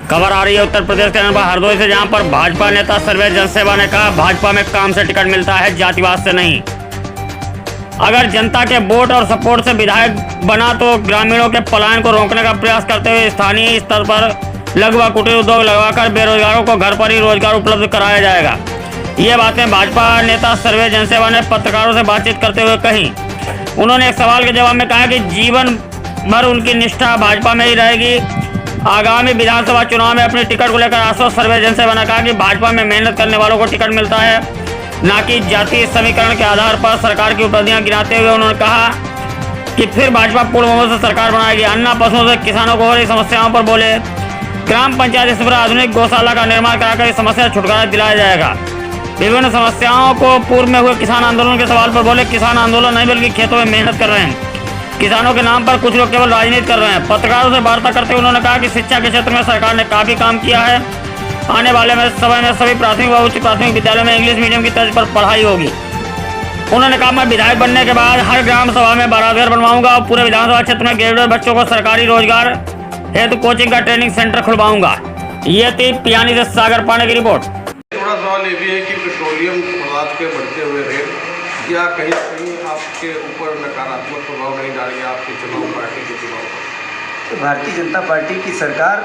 खबर आ रही है उत्तर प्रदेश के नंबर हरदोई से, जहां पर भाजपा नेता सर्वे जनसेवा ने कहा भाजपा में काम से टिकट मिलता है, जातिवाद से नहीं। अगर जनता के वोट और सपोर्ट से विधायक बना तो ग्रामीणों के पलायन को रोकने का प्रयास करते हुए स्थानीय स्तर पर लघु व कुटीर उद्योग लगवाकर बेरोजगारों को घर पर ही रोजगार उपलब्ध कराया जाएगा। ये बातें भाजपा नेता सर्वे जनसेवा ने पत्रकारों से बातचीत करते हुए कही। उन्होंने एक सवाल के जवाब में कहा कि जीवन भर उनकी निष्ठा भाजपा में ही रहेगी। आगामी विधानसभा चुनाव में अपनी टिकट को लेकर आश्वस्त सर्वे जनसेवा ने कहा कि भाजपा में मेहनत करने वालों को टिकट मिलता है, न कि जातीय समीकरण के आधार पर। सरकार की उपलब्धियां गिनाते हुए उन्होंने कहा कि फिर भाजपा पूर्ण बहुमत से सरकार बनाएगी। अन्ना पशुओं से किसानों को हो रही समस्याओं पर बोले। ग्राम पंचायत स्तर पर आधुनिक गौशाला का निर्माण कराकर इस समस्या से छुटकारा दिलाया जाएगा। विभिन्न समस्याओं को पूर्व में हुए किसान आंदोलन के सवाल पर बोले। किसान आंदोलन नहीं बल्कि खेतों में मेहनत कर रहे हैं। किसानों के नाम पर कुछ लोग केवल राजनीति कर रहे हैं। पत्रकारों से वार्ता करते हुए उन्होंने कहा कि शिक्षा के क्षेत्र में सरकार ने काफी काम किया है। आने वाले में समय में सभी प्राथमिक व उच्च प्राथमिक विद्यालयों में इंग्लिश मीडियम की तर्ज पर पढ़ाई होगी। उन्होंने कहा मैं विधायक बनने के बाद हर ग्राम सभा में बारातघर बनवाऊंगा और पूरे विधानसभा क्षेत्र में ग्रेजुएट बच्चों को सरकारी रोजगार हेतु कोचिंग का ट्रेनिंग सेंटर खुलवाऊंगा। ये थी पियानी से सागर पांडे की रिपोर्ट। थोड़ा सवाल ये भी है कि पेट्रोलियम पदार्थ के बढ़ते हुए रेट क्या कहीं ना कहीं आपके ऊपर नकारात्मक प्रभाव नहीं डालेंगे आपके चुनाव पार्टी के चुनाव पर? तो भारतीय जनता पार्टी की सरकार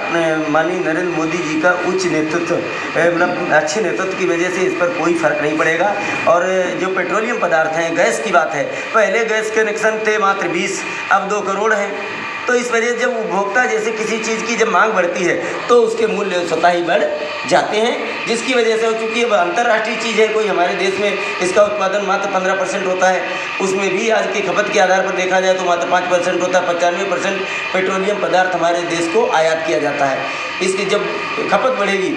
माननीय नरेंद्र मोदी जी का उच्च नेतृत्व मतलब अच्छे नेतृत्व की वजह से इस पर कोई फर्क नहीं पड़ेगा। और जो पेट्रोलियम पदार्थ हैं, गैस की बात है, पहले गैस कनेक्शन थे मात्र 20, अब 2 करोड़ हैं। तो इस वजह से जब उपभोक्ता जैसे किसी चीज़ की जब मांग बढ़ती है तो उसके मूल्य स्वतः ही बढ़ जाते हैं, जिसकी वजह से चूँकि अब अंतर्राष्ट्रीय चीज़ है, कोई हमारे देश में इसका उत्पादन मात्र 15% होता है, उसमें भी आज की खपत के आधार पर देखा जाए तो मात्र 5% होता है। 95% पेट्रोलियम पदार्थ हमारे देश को आयात किया जाता है। इसकी जब खपत बढ़ेगी,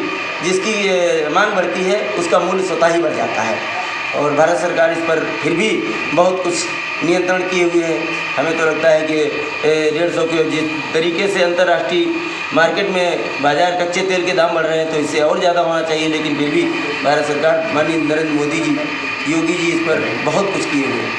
जिसकी मांग बढ़ती है, उसका मूल्य स्वतः ही बढ़ जाता है। और भारत सरकार इस पर फिर भी बहुत कुछ नियंत्रण किए हुए है। हमें तो लगता है कि 150 के जिस तरीके से अंतर्राष्ट्रीय मार्केट में बाजार कच्चे तेल के दाम बढ़ रहे हैं तो इससे और ज़्यादा होना चाहिए, लेकिन फिर भी भारत सरकार माननीय नरेंद्र मोदी जी, योगी जी इस पर बहुत कुछ किए हुए हैं।